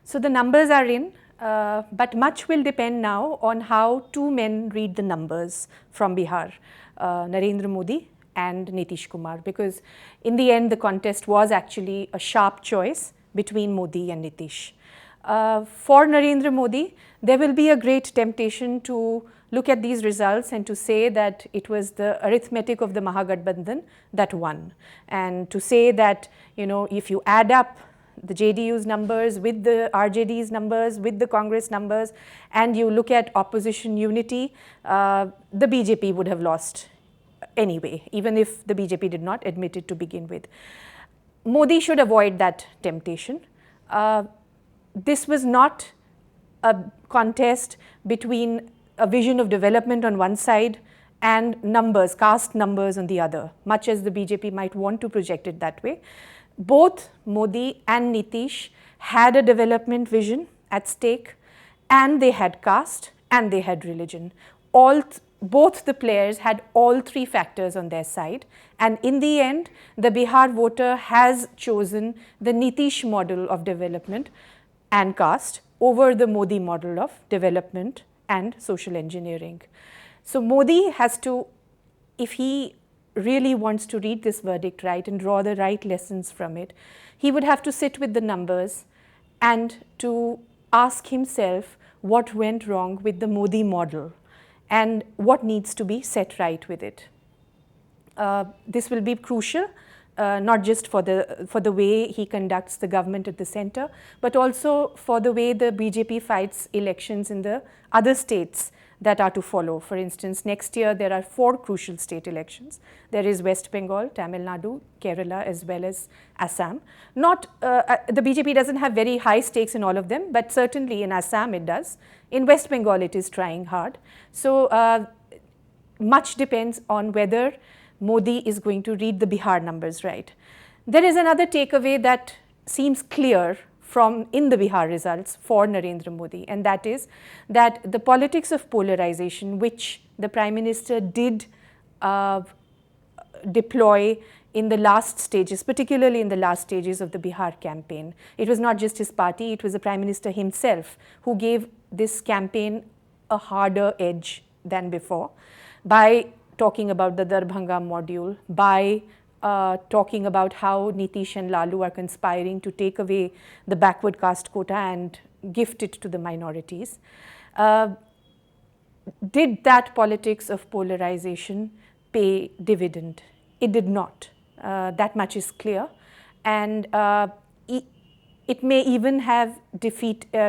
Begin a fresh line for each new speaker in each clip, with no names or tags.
So the numbers are in, but much will depend now on how two men read the numbers from Bihar, Narendra Modi and Nitish Kumar, because in the end the contest was actually a sharp choice between Modi and Nitish. For Narendra Modi, there will be a great temptation to look at these results and to say that it was the arithmetic of the Mahagathbandhan that won, and to say that, you know, if you add up the JDU's numbers with the RJD's numbers, with the Congress numbers, and you look at opposition unity, the BJP would have lost anyway, even if the BJP did not admit it to begin with. Modi should avoid that temptation. This was not a contest between a vision of development on one side and numbers, caste numbers on the other, much as the BJP might want to project it that way. Both Modi and Nitish had a development vision at stake, and they had caste and they had religion. Both the players had all three factors on their side, and in the end, the Bihar voter has chosen the Nitish model of development and caste over the Modi model of development and social engineering. So Modi has to, if he really wants to read this verdict right and draw the right lessons from it, he would have to sit with the numbers and to ask himself what went wrong with the Modi model and what needs to be set right with it. This will be crucial, not just for the way he conducts the government at the center, but also for the way the BJP fights elections in the other states that are to follow. For instance, next year there are 4 crucial state elections. There is West Bengal, Tamil Nadu, Kerala, as well as Assam. The BJP doesn't have very high stakes in all of them, but certainly in Assam it does. In West Bengal it is trying hard. So much depends on whether Modi is going to read the Bihar numbers right. There is another takeaway that seems clear in the Bihar results for Narendra Modi, and that is that the politics of polarization, which the Prime Minister did deploy in the last stages, particularly in the last stages of the Bihar campaign. It was not just his party, it was the Prime Minister himself who gave this campaign a harder edge than before by talking about the Darbhanga module, by talking about how Nitish and Lalu are conspiring to take away the backward caste quota and gift it to the minorities. Did that politics of polarization pay dividend? It did not. That much is clear. And it may even have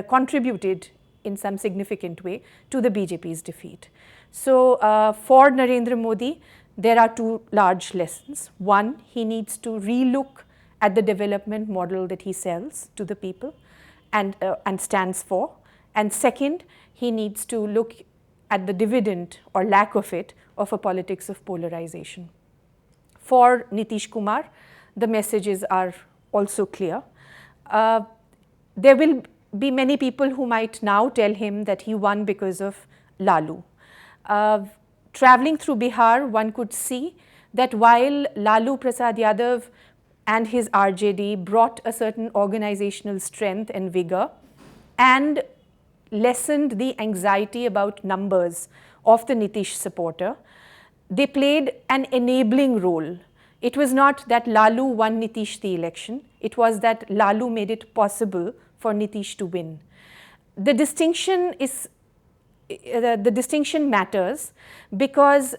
contributed in some significant way to the BJP's defeat. So for Narendra Modi, there are 2 large lessons. One, he needs to relook at the development model that he sells to the people and stands for. And second, he needs to look at the dividend or lack of it of a politics of polarization. For Nitish Kumar, the messages are also clear. There will be many people who might now tell him that he won because of Lalu. Traveling through Bihar, one could see that while Lalu Prasad Yadav and his RJD brought a certain organizational strength and vigor and lessened the anxiety about numbers of the Nitish supporter, they played an enabling role. It was not that Lalu won Nitish the election, it was that Lalu made it possible for Nitish to win. The distinction matters because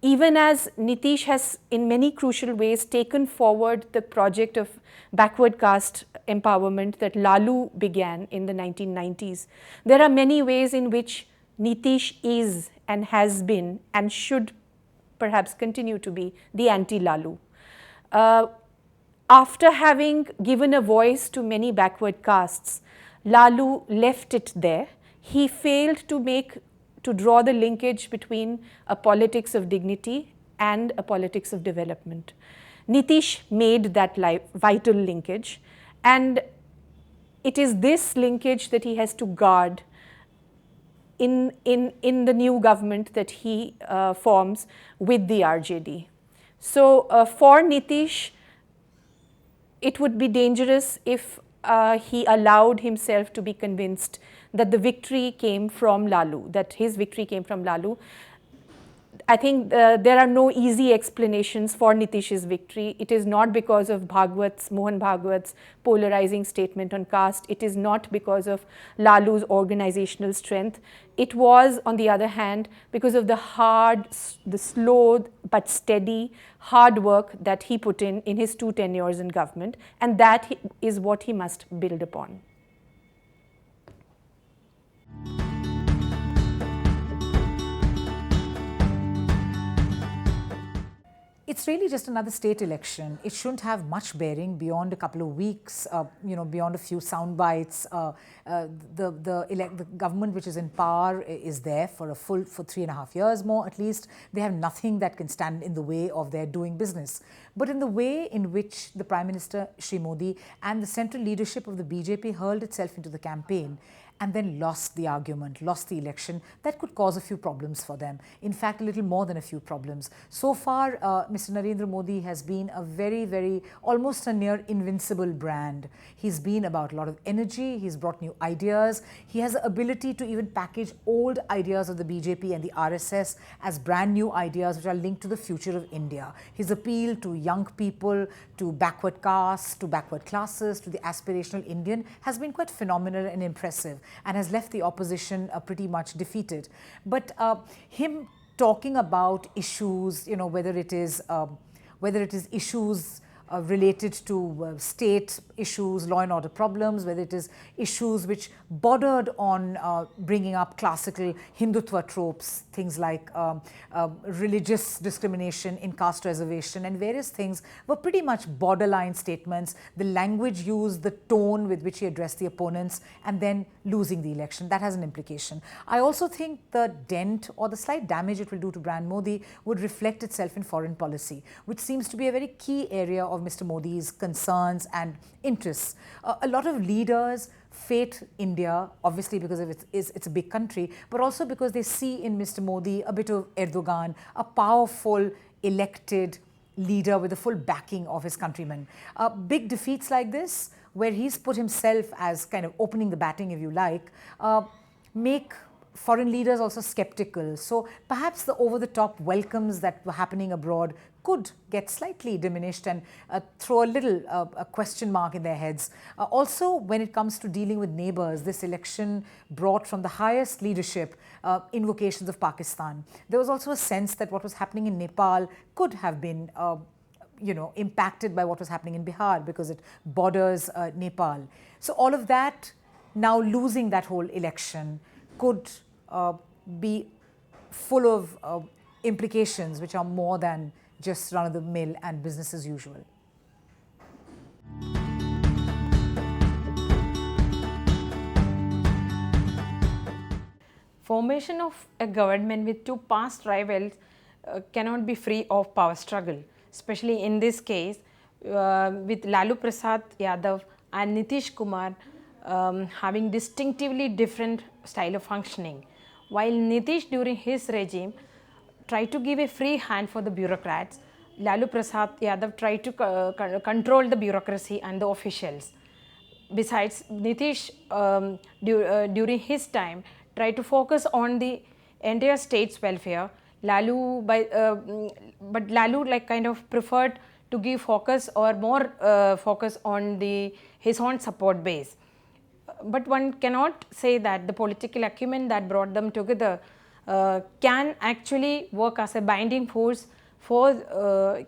even as Nitish has in many crucial ways taken forward the project of backward caste empowerment that Lalu began in the 1990s, there are many ways in which Nitish is and has been and should perhaps continue to be the anti-Lalu. After having given a voice to many backward castes, Lalu left it there. He failed to draw the linkage between a politics of dignity and a politics of development. Nitish made that vital linkage, and it is this linkage that he has to guard in the new government that he forms with the RJD. So for Nitish, it would be dangerous if he allowed himself to be convinced that the victory came from Lalu, that his victory came from Lalu. I think there are no easy explanations for Nitish's victory. It is not because of Mohan Bhagwat's polarizing statement on caste. It is not because of Lalu's organizational strength. It was, on the other hand, because of the slow but steady hard work that he put in his 2 tenures in government, and that is what he must build upon.
It's really just another state election. It shouldn't have much bearing beyond a couple of weeks, beyond a few sound bites. The government which is in power is there for 3.5 years more at least. They have nothing that can stand in the way of their doing business. But in the way in which the Prime Minister Shri Modi and the central leadership of the BJP hurled itself into the campaign and then lost the argument, lost the election, that could cause a few problems for them. In fact, a little more than a few problems. So far, Mr. Narendra Modi has been a very, almost a near invincible brand. He's been about a lot of energy, he's brought new ideas, he has the ability to even package old ideas of the BJP and the RSS as brand new ideas which are linked to the future of India. His appeal to young people, to backward castes, to backward classes, to the aspirational Indian has been quite phenomenal and impressive, and has left the opposition pretty much defeated. But him talking about issues, whether it is issues related to state issues, law and order problems, whether it is issues which bordered on bringing up classical Hindutva tropes, things like religious discrimination in caste reservation and various things, were pretty much borderline statements. The language used, the tone with which he addressed the opponents, and then losing the election. That has an implication. I also think the dent or the slight damage it will do to brand Modi would reflect itself in foreign policy, which seems to be a very key area of Mr. Modi's concerns and interests. A lot of leaders fate India, obviously because of it's a big country, but also because they see in Mr. Modi a bit of Erdogan, a powerful elected leader with the full backing of his countrymen. Big defeats like this, where he's put himself as kind of opening the batting, if you like, make foreign leaders also skeptical. So perhaps the over-the-top welcomes that were happening abroad could get slightly diminished and throw a little a question mark in their heads. Also, when it comes to dealing with neighbors, this election brought from the highest leadership invocations of Pakistan. There was also a sense that what was happening in Nepal could have been impacted by what was happening in Bihar because it borders Nepal. So all of that, now losing that whole election, could be full of implications which are more than just run-of-the-mill and business as usual.
Formation of a government with 2 past rivals cannot be free of power struggle, especially in this case with Lalu Prasad Yadav and Nitish Kumar having distinctively different style of functioning. While Nitish during his regime tried to give a free hand for the bureaucrats, Lalu Prasad Yadav tried to control the bureaucracy and the officials. Besides, Nitish during his time tried to focus on the entire state's welfare. But Lalu kind of preferred to give focus or more focus on his own support base. But one cannot say that the political acumen that brought them together can actually work as a binding force for the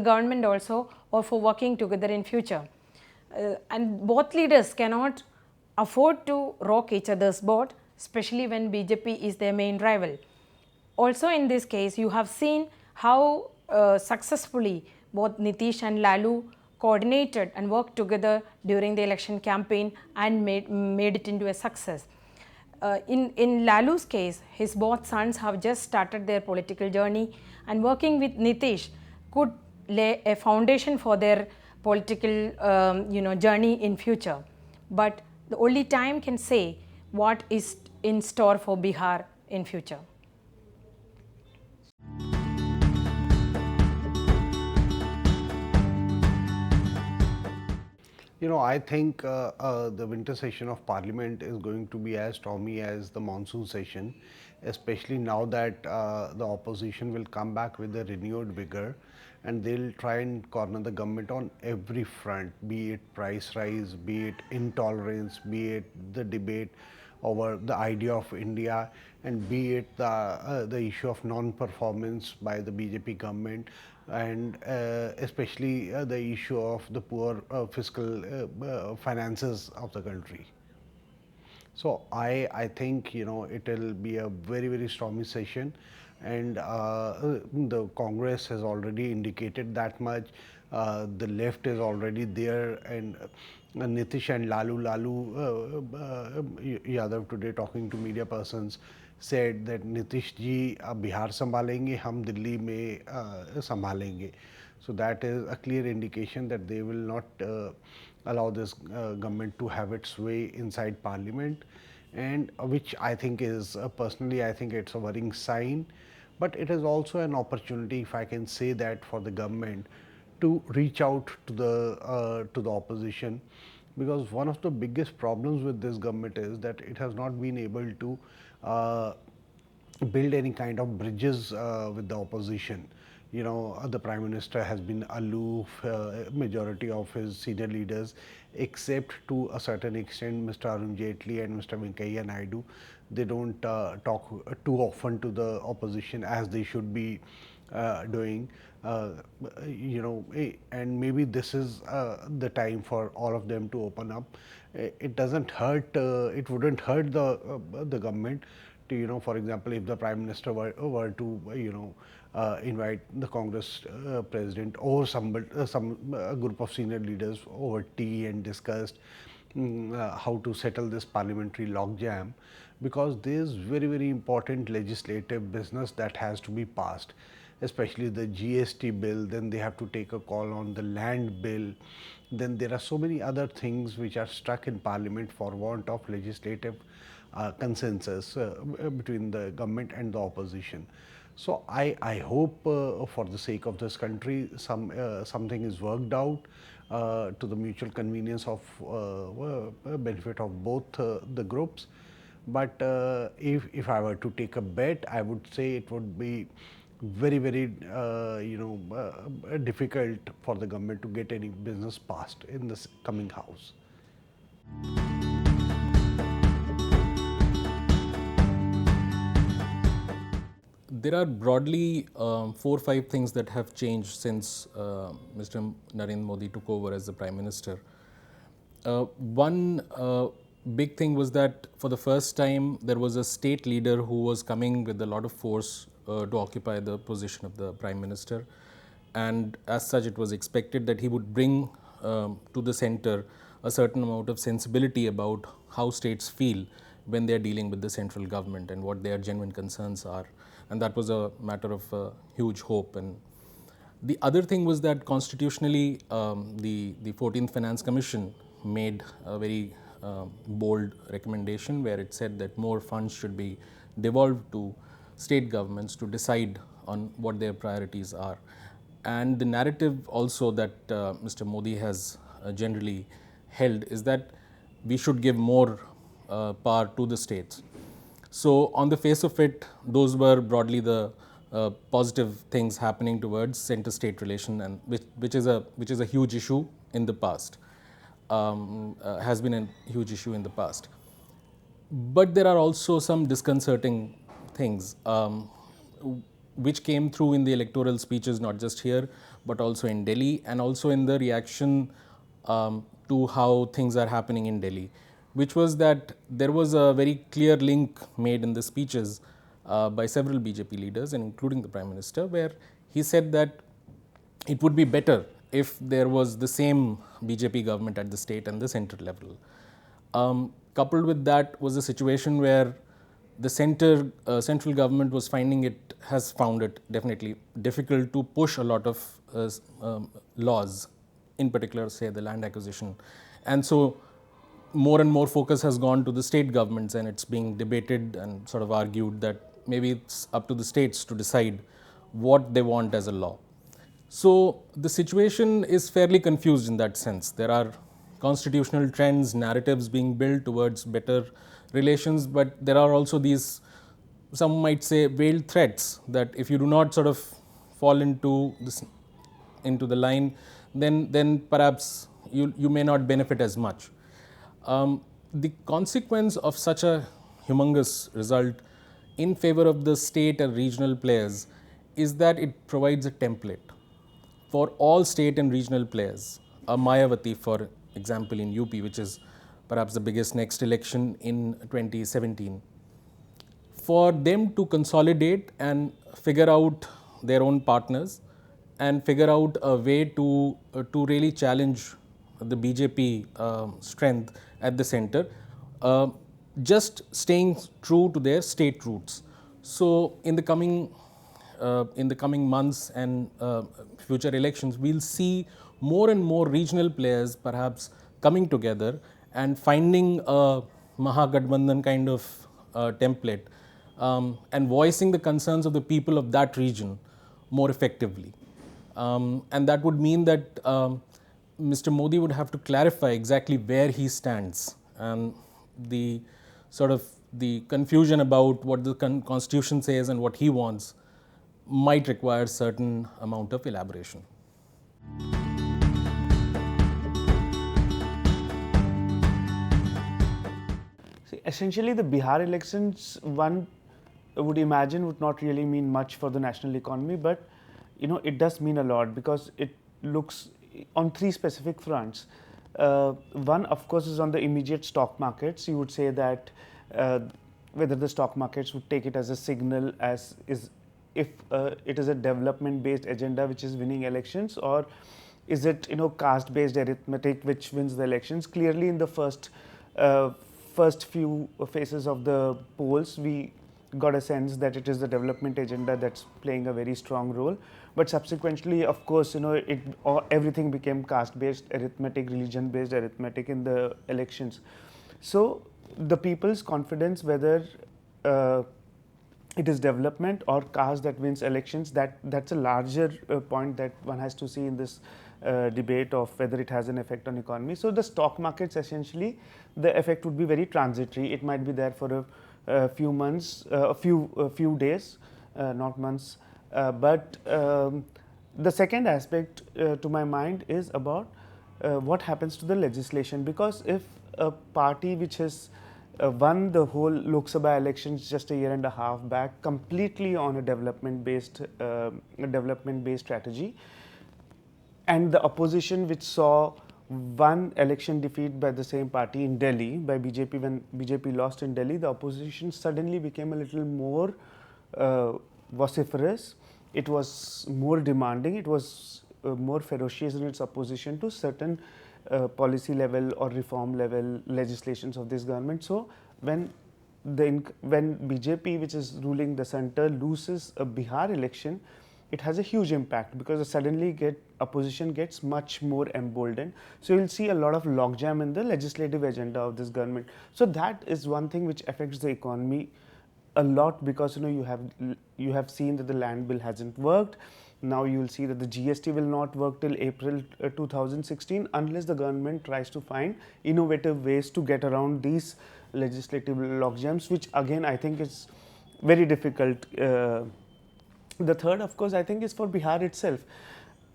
government also, or for working together in future. And both leaders cannot afford to rock each other's boat, especially when BJP is their main rival. Also in this case, you have seen how successfully both Nitish and Lalu coordinated and worked together during the election campaign and made it into a success. In Lalu's case, his both sons have just started their political journey, and working with Nitish could lay a foundation for their political journey in future. But the only time can say what is in store for Bihar in future.
I think the winter session of Parliament is going to be as stormy as the monsoon session, especially now that the opposition will come back with a renewed vigor, and they'll try and corner the government on every front, be it price rise, be it intolerance, be it the debate over the idea of India, and be it the issue of non-performance by the BJP government, and especially the issue of the poor fiscal finances of the country. So I think it will be a very stormy session, and the Congress has already indicated that much. The left is already there, and Nitish and Lalu Yadav today, talking to media persons, said that Nitish ji Bihar संभालेंगे, हम दिल्ली में संभालेंगे. So that is a clear indication that they will not allow this government to have its way inside Parliament, and which I think is personally I think it's a worrying sign, but it is also an opportunity, if I can say that, for the government to reach out to the opposition, because one of the biggest problems with this government is that it has not been able to build any kind of bridges with the opposition. The Prime Minister has been aloof, majority of his senior leaders, except to a certain extent Mr. Arun Jaitley and Mr. Venkaiah Naidu. They don't talk too often to the opposition as they should be doing. And maybe this is the time for all of them to open up. It doesn't hurt, it wouldn't hurt the government to, for example, if the Prime Minister were to, invite the Congress president or some group of senior leaders over tea and discussed how to settle this parliamentary logjam, because there is very important legislative business that has to be passed, especially the GST bill. Then they have to take a call on the land bill. Then there are so many other things which are stuck in Parliament for want of legislative consensus between the government and the opposition. So I hope for the sake of this country something is worked out to the mutual convenience of benefit of both the groups. But if I were to take a bet, I would say it would be very difficult for the government to get any business passed in this coming house.
There are broadly 4 or 5 things that have changed since Mr. Narendra Modi took over as the Prime Minister. One big thing was that for the first time there was a state leader who was coming with a lot of force to occupy the position of the Prime Minister, and as such it was expected that he would bring to the centre a certain amount of sensibility about how states feel when they are dealing with the central government and what their genuine concerns are, and that was a matter of huge hope. And the other thing was that constitutionally the 14th Finance Commission made a very bold recommendation where it said that more funds should be devolved to state governments to decide on what their priorities are. And the narrative also that Mr. Modi has generally held is that we should give more power to the states. So on the face of it, those were broadly the positive things happening towards center-state relation, and which is a huge issue in the past, has been a huge issue in the past. But there are also some disconcerting things which came through in the electoral speeches, not just here but also in Delhi, and also in the reaction to how things are happening in Delhi, which was that there was a very clear link made in the speeches by several BJP leaders, and including the Prime Minister, where he said that it would be better if there was the same BJP government at the state and the central level. Coupled with that was a situation where the central government has found it definitely difficult to push a lot of laws, in particular say the land acquisition, and so more and more focus has gone to the state governments, and it's being debated and sort of argued that maybe it's up to the states to decide what they want as a law. So the situation is fairly confused in that sense. There are constitutional trends, narratives being built towards better relations, but there are also these, some might say, veiled threats that if you do not sort of fall into the line, then perhaps you may not benefit as much. The consequence of such a humongous result in favor of the state and regional players is that it provides a template for all state and regional players. Mayawati, for example, in UP, which is perhaps the biggest next election in 2017, for them to consolidate and figure out their own partners and figure out a way to really challenge the BJP strength at the center, just staying true to their state roots. So in the coming months and future elections, we'll see more and more regional players perhaps coming together and finding a Mahagathbandhan kind of template, and voicing the concerns of the people of that region more effectively. And that would mean that Mr. Modi would have to clarify exactly where he stands, and the sort of the confusion about what the constitution says and what he wants might require certain amount of elaboration.
See, essentially the Bihar elections, one would imagine, would not really mean much for the national economy, but it does mean a lot because it looks on three specific fronts. One, of course, is on the immediate stock markets. You would say that whether the stock markets would take it as a signal if it is a development-based agenda which is winning elections, or is it caste-based arithmetic which wins the elections. Clearly, in the first few phases of the polls, we got a sense that it is the development agenda that's playing a very strong role. But subsequently, of course, everything became caste-based arithmetic, religion-based arithmetic in the elections. So the people's confidence, whether it is development or caste that wins elections, that's a larger point that one has to see in this debate of whether it has an effect on economy. So the stock markets, essentially, the effect would be very transitory. It might be there for a few months, a few days, not months. But the second aspect to my mind is about what happens to the legislation, because if a party which has won the whole Lok Sabha elections just a year and a half back completely on a development-based strategy, and the opposition which saw one election defeat by the same party in Delhi by BJP, when BJP lost in Delhi, the opposition suddenly became a little more vociferous. It was more demanding. It was more ferocious in its opposition to certain policy level or reform level legislations of this government. So when BJP, which is ruling the center, loses a Bihar election, it has a huge impact, because suddenly opposition gets much more emboldened. So you'll see a lot of logjam in the legislative agenda of this government. So that is one thing which affects the economy a lot, because you have seen that the land bill hasn't worked. Now you will see that the GST will not work till April 2016 unless the government tries to find innovative ways to get around these legislative logjams, which again I think is very difficult. The third, of course, I think is for Bihar itself.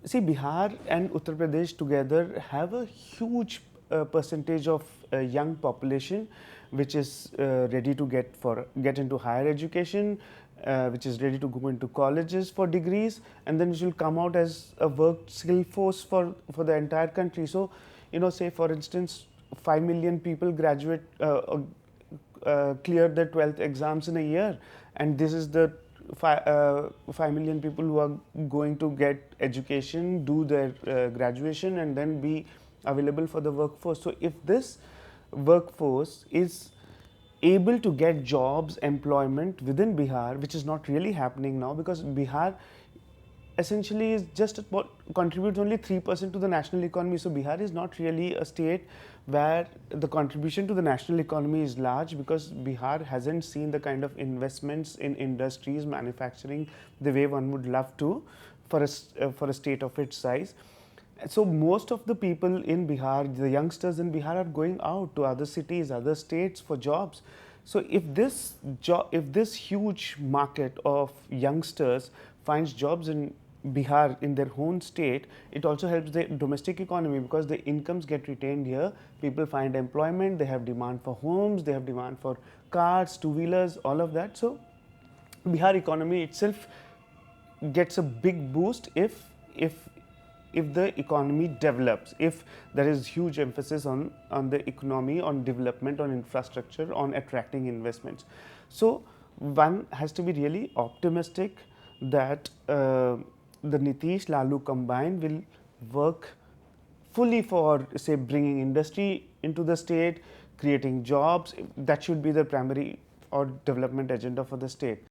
See, Bihar and Uttar Pradesh together have a huge percentage of young population which is ready to get into higher education, which is ready to go into colleges for degrees, and then which will come out as a work skill force for the entire country. So, say for instance, 5 million people graduate, clear their 12th exams in a year, and this is the 5 million people who are going to get education, do their graduation, and then be available for the workforce. So if this workforce is able to get jobs, employment within Bihar, which is not really happening now, because Bihar essentially is just about contributes only 3% to the national economy. So Bihar is not really a state where the contribution to the national economy is large, because Bihar hasn't seen the kind of investments in industries, manufacturing, the way one would love to for a state of its size. So most of the people in Bihar, the youngsters in Bihar, are going out to other cities, other states for jobs. So if this huge market of youngsters finds jobs in Bihar in their own state, it also helps the domestic economy because the incomes get retained here. People find employment, they have demand for homes, they have demand for cars, two-wheelers, all of that. So Bihar economy itself gets a big boost if the economy develops, if there is huge emphasis on the economy, on development, on infrastructure, on attracting investments. So one has to be really optimistic that the Nitish Lalu combined will work fully for, say, bringing industry into the state, creating jobs. That should be the primary or development agenda for the state.